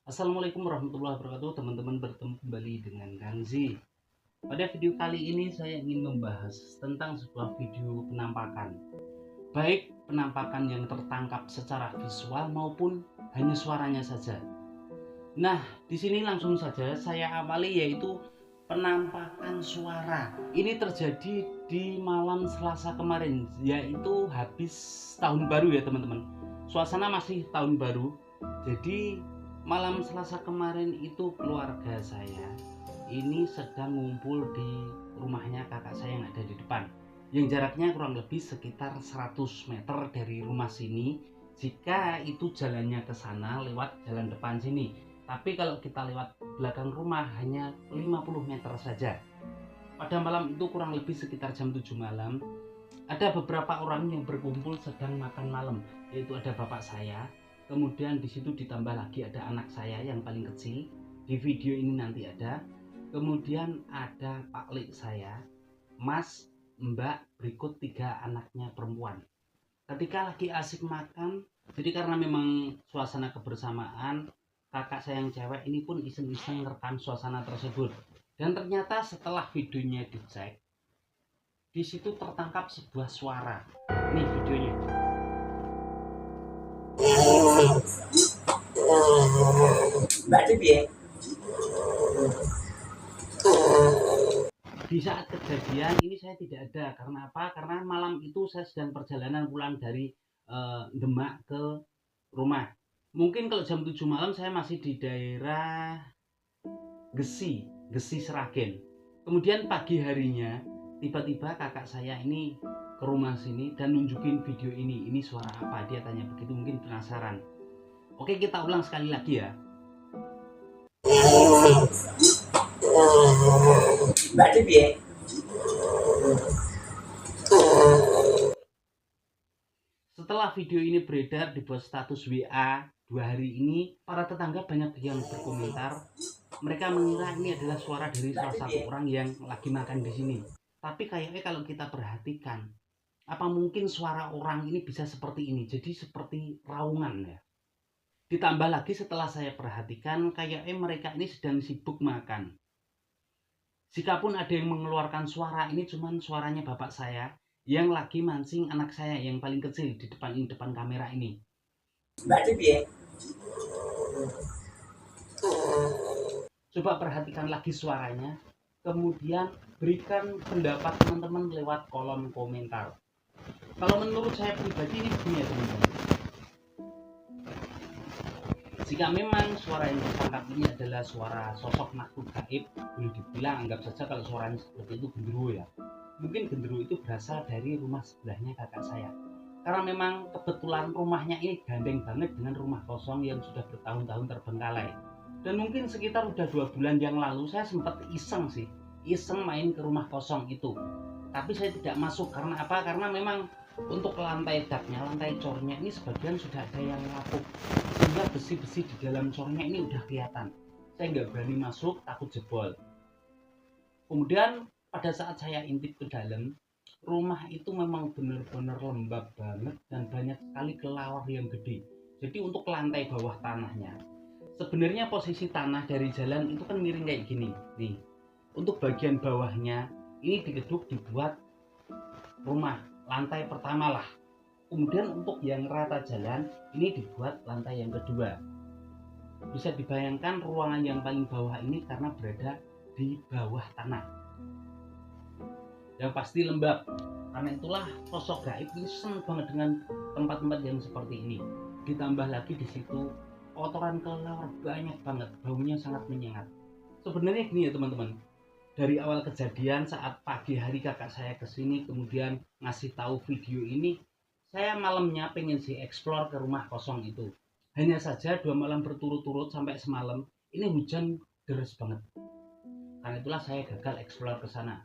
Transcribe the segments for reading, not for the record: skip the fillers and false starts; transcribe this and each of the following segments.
Assalamualaikum warahmatullahi wabarakatuh, teman-teman. Bertemu kembali dengan Kang Z. Pada video kali ini saya ingin membahas tentang sebuah video penampakan, baik penampakan yang tertangkap secara visual maupun hanya suaranya saja. Nah, di sini langsung saja saya awali, yaitu penampakan suara. Ini terjadi di malam Selasa kemarin, yaitu habis tahun baru ya teman-teman. Suasana masih tahun baru. Jadi malam Selasa kemarin itu keluarga saya ini sedang ngumpul di rumahnya kakak saya yang ada di depan, yang jaraknya kurang lebih sekitar 100 meter dari rumah sini jika itu jalannya ke sana lewat jalan depan sini. Tapi kalau kita lewat belakang rumah hanya 50 meter saja. Pada malam itu kurang lebih sekitar jam 7 malam, ada beberapa orang yang berkumpul sedang makan malam, yaitu ada bapak saya, kemudian di situ ditambah lagi ada anak saya yang paling kecil, di video ini nanti ada, kemudian ada Pak Lik saya, Mas, Mbak, berikut 3 anaknya perempuan. Ketika lagi asik makan, jadi karena memang suasana kebersamaan, kakak saya yang cewek ini pun iseng-iseng rekam suasana tersebut. Dan ternyata setelah videonya dicek, di situ tertangkap sebuah suara. Nih videonya. Di saat kejadian ini saya tidak ada. Karena apa? Karena malam itu saya sedang perjalanan pulang dari Demak ke rumah. Mungkin kalau jam 7 malam saya masih di daerah Gesi Seragen. Kemudian pagi harinya tiba-tiba kakak saya ini ke rumah sini dan nunjukin video ini. Ini suara apa? Dia tanya begitu, mungkin penasaran. Oke, kita ulang sekali lagi ya. Setelah video ini beredar di bawah status WA 2 hari ini, para tetangga banyak yang berkomentar. Mereka mengira ini adalah suara dari salah satu orang yang lagi makan di sini. Tapi kayaknya kalau kita perhatikan, apa mungkin suara orang ini bisa seperti ini? Jadi seperti raungan ya. Ditambah lagi setelah saya perhatikan, kayaknya mereka ini sedang sibuk makan. Jikapun ada yang mengeluarkan suara, ini cuman suaranya bapak saya yang lagi mancing anak saya yang paling kecil di depan kamera ini. Coba perhatikan lagi suaranya, kemudian berikan pendapat teman-teman lewat kolom komentar. Kalau menurut saya pribadi ini begini ya teman-teman. Jika memang suara yang tertangkap ini adalah suara sosok makhluk gaib, boleh dibilang anggap saja kalau suaranya seperti itu genderuwo ya. Mungkin genderuwo itu berasal dari rumah sebelahnya kakak saya. Karena memang kebetulan rumahnya ini gandeng banget dengan rumah kosong yang sudah bertahun-tahun terbengkalai. Dan mungkin sekitar udah 2 bulan yang lalu saya sempat iseng main ke rumah kosong itu. Tapi saya tidak masuk karena apa? Karena memang untuk lantai daknya, lantai cornya ini sebagian sudah ada yang lapuk, sehingga besi-besi di dalam cornya ini udah kelihatan. Saya nggak berani masuk, takut jebol. Kemudian pada saat saya intip ke dalam, rumah itu memang benar-benar lembab banget dan banyak sekali kelawar yang gede. Jadi untuk lantai bawah tanahnya, sebenarnya posisi tanah dari jalan itu kan miring kayak gini nih. Untuk bagian bawahnya ini digeduk dibuat rumah lantai pertama lah. Kemudian untuk yang rata jalan ini dibuat lantai yang kedua. Bisa dibayangkan ruangan yang paling bawah ini karena berada di bawah tanah, yang pasti lembab. Karena itulah sosok gaib ini senang banget dengan tempat-tempat yang seperti ini. Ditambah lagi di situ kotoran kelelawar banyak banget, baunya sangat menyengat. Sebenarnya gini ya teman-teman, dari awal kejadian saat pagi hari kakak saya kesini kemudian ngasih tahu video ini, saya malamnya pengen sih explore ke rumah kosong itu. Hanya saja 2 malam berturut-turut sampai semalam ini hujan deras banget. Karena itulah saya gagal explore ke sana.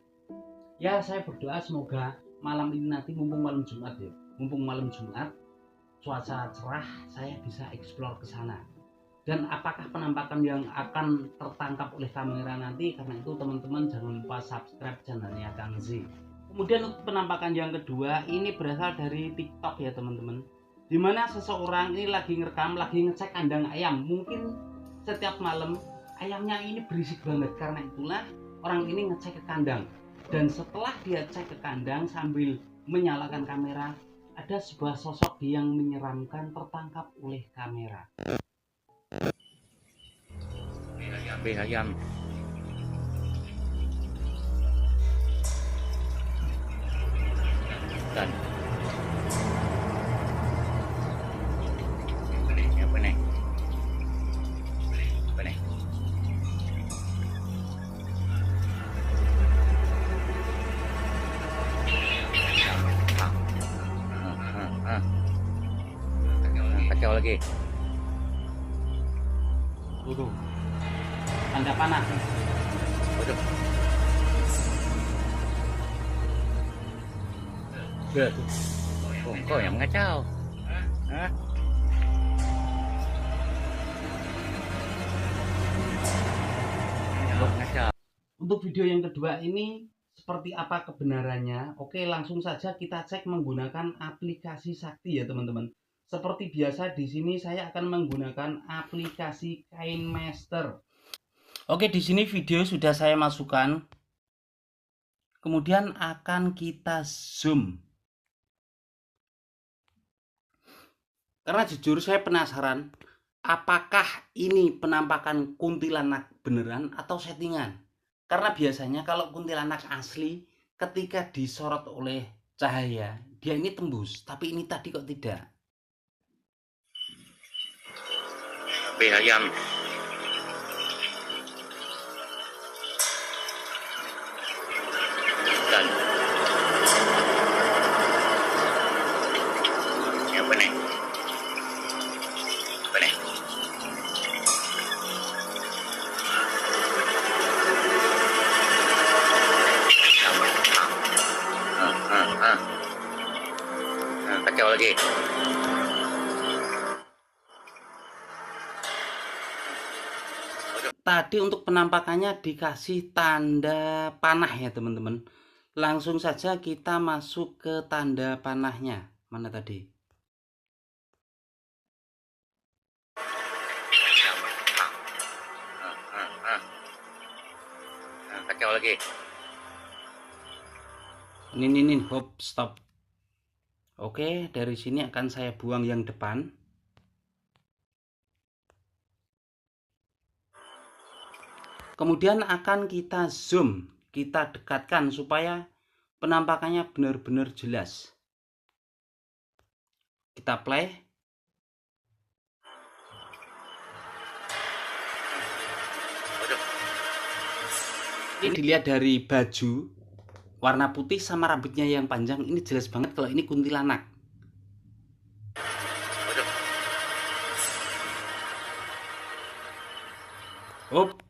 Ya saya berdoa semoga malam ini nanti mumpung malam Jumat ya, mumpung malam Jumat cuaca cerah, saya bisa explore ke sana. Dan apakah penampakan yang akan tertangkap oleh kamera nanti, karena itu teman-teman jangan lupa subscribe channelnya Kang Z. Kemudian untuk penampakan yang kedua ini berasal dari TikTok ya teman-teman, dimana seseorang ini lagi ngerekam, lagi ngecek kandang ayam. Mungkin setiap malam ayamnya ini berisik banget. Karena itulah orang ini ngecek ke kandang. Dan setelah dia cek ke kandang sambil menyalakan kamera, ada sebuah sosok yang menyeramkan tertangkap oleh kamera. Ayam. Dan apa nih? Apa nih? Apa nih? Kacau lagi. Tuh, tanda panah. Waduh. Kok yang ngacau? Hah? Ngacau. Untuk video yang kedua ini seperti apa kebenarannya? Oke, langsung saja kita cek menggunakan aplikasi Sakti ya teman-teman. Seperti biasa di sini saya akan menggunakan aplikasi KineMaster. Oke, di sini video sudah saya masukkan. Kemudian akan kita zoom. Karena jujur saya penasaran, apakah ini penampakan kuntilanak beneran atau settingan? Karena biasanya kalau kuntilanak asli ketika disorot oleh cahaya, dia ini tembus, tapi ini tadi kok tidak. Ayam. Dan apa nih? Apa nih? Kacau lagi. Tadi untuk penampakannya dikasih tanda panah ya teman-teman. Langsung saja kita masuk ke tanda panahnya. Mana tadi? Kacau lagi. Ini, hop, stop. Oke, dari sini akan saya buang yang depan. Kemudian akan kita zoom, kita dekatkan supaya penampakannya benar-benar jelas. Kita play. Ini dilihat dari baju warna putih sama rambutnya yang panjang, ini jelas banget kalau ini kuntilanak. Hop.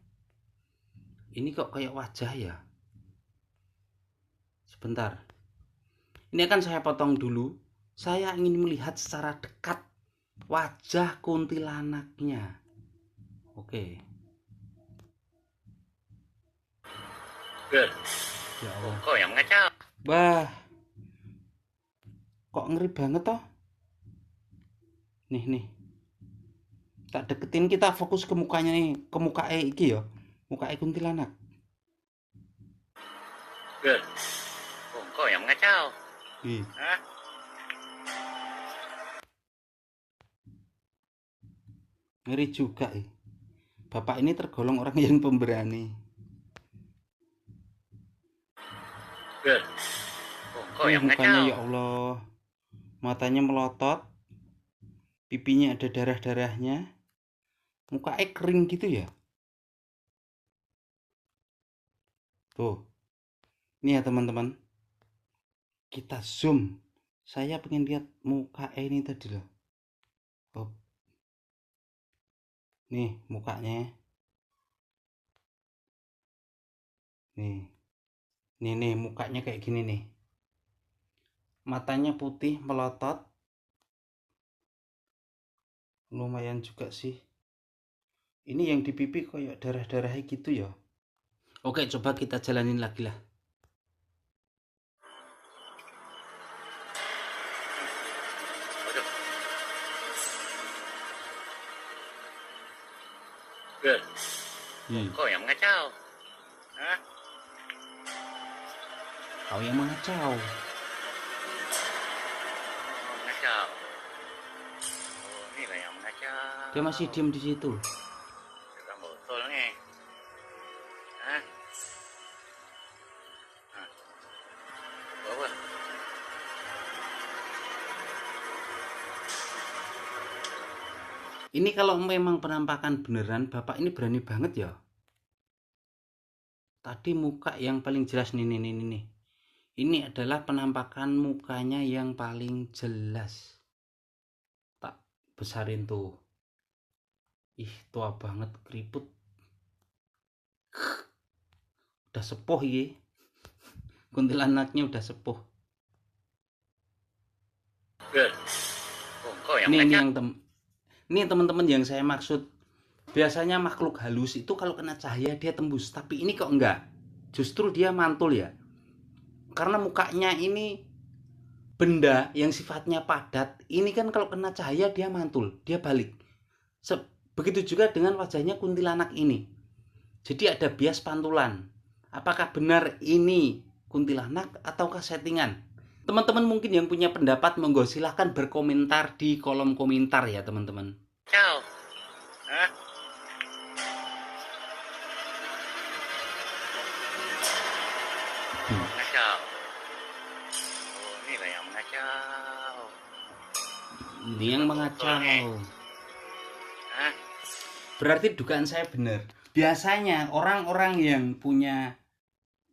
Ini kok kayak wajah ya? Sebentar. Ini akan saya potong dulu. Saya ingin melihat secara dekat wajah kuntilanaknya. Oke. Good. Ya Allah. Kok yang ngacau? Wah. Kok ngeri banget toh? Nih. Tak deketin, kita fokus ke mukanya nih, ke muka iki ya. Muka kuntilanak. Good. Kok yang ngacau? Hah? Ngeri juga ya. Bapak ini tergolong orang yang pemberani. Good. Kok yang mukanya ngacau? ya Allah. Matanya melotot. Pipinya ada darah-darahnya. Mukanya kering gitu ya. Tuh. Ini ya teman-teman. Kita zoom. Saya pengen lihat muka ini tadi loh. Oh. Nih mukanya. Nih mukanya kayak gini nih. Matanya putih melotot. Lumayan juga sih. Ini yang di pipi kayak darah-darahnya gitu ya. Oke, coba kita jalanin lagi lah. Good. Kau yang mengacau. Hah? Kau yang mengacau. Mengacau. Oh, inilah yang mengacau. Dia masih diam di situ. Tukang botol nih. Hah? Hah? Bawa. Ini kalau memang penampakan beneran, Bapak ini berani banget ya. Tadi muka yang paling jelas nih. Ini adalah penampakan mukanya yang paling jelas. Tak besarin tuh. Ih, tua banget, keriput. Udah sepuh ya. Kuntilanaknya udah sepuh. Good. Oh, kau yang Ini mengacau. Ini teman-teman yang saya maksud. Biasanya makhluk halus itu kalau kena cahaya dia tembus, tapi ini kok enggak. Justru dia mantul ya. Karena mukanya ini benda yang sifatnya padat, ini kan kalau kena cahaya dia mantul, dia balik. Begitu juga dengan wajahnya kuntilanak ini. Jadi ada bias pantulan. Apakah benar ini kuntilanak ataukah settingan? Teman-teman mungkin yang punya pendapat, monggo silahkan berkomentar di kolom komentar ya teman-teman. Ciao. Hah? Mengacau. Oh, inilah yang mengacau. Ini yang mengacau. Hah? Berarti dugaan saya benar. Biasanya orang-orang yang punya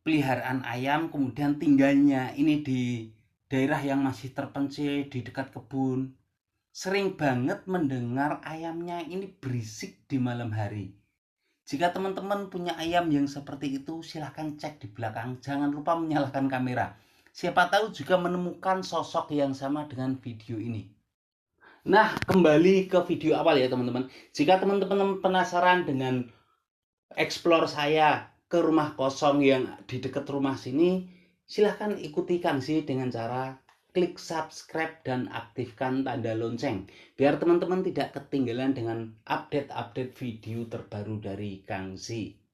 peliharaan ayam kemudian tinggalnya ini di daerah yang masih terpencil di dekat kebun, sering banget mendengar ayamnya ini berisik di malam hari. Jika teman-teman punya ayam yang seperti itu, silahkan cek di belakang. Jangan lupa menyalakan kamera. Siapa tahu juga menemukan sosok yang sama dengan video ini. Nah, kembali ke video awal ya teman-teman. Jika teman-teman penasaran dengan explore saya ke rumah kosong yang di dekat rumah sini, silahkan ikuti Kangzi dengan cara klik subscribe dan aktifkan tanda lonceng biar teman-teman tidak ketinggalan dengan update-update video terbaru dari Kangzi.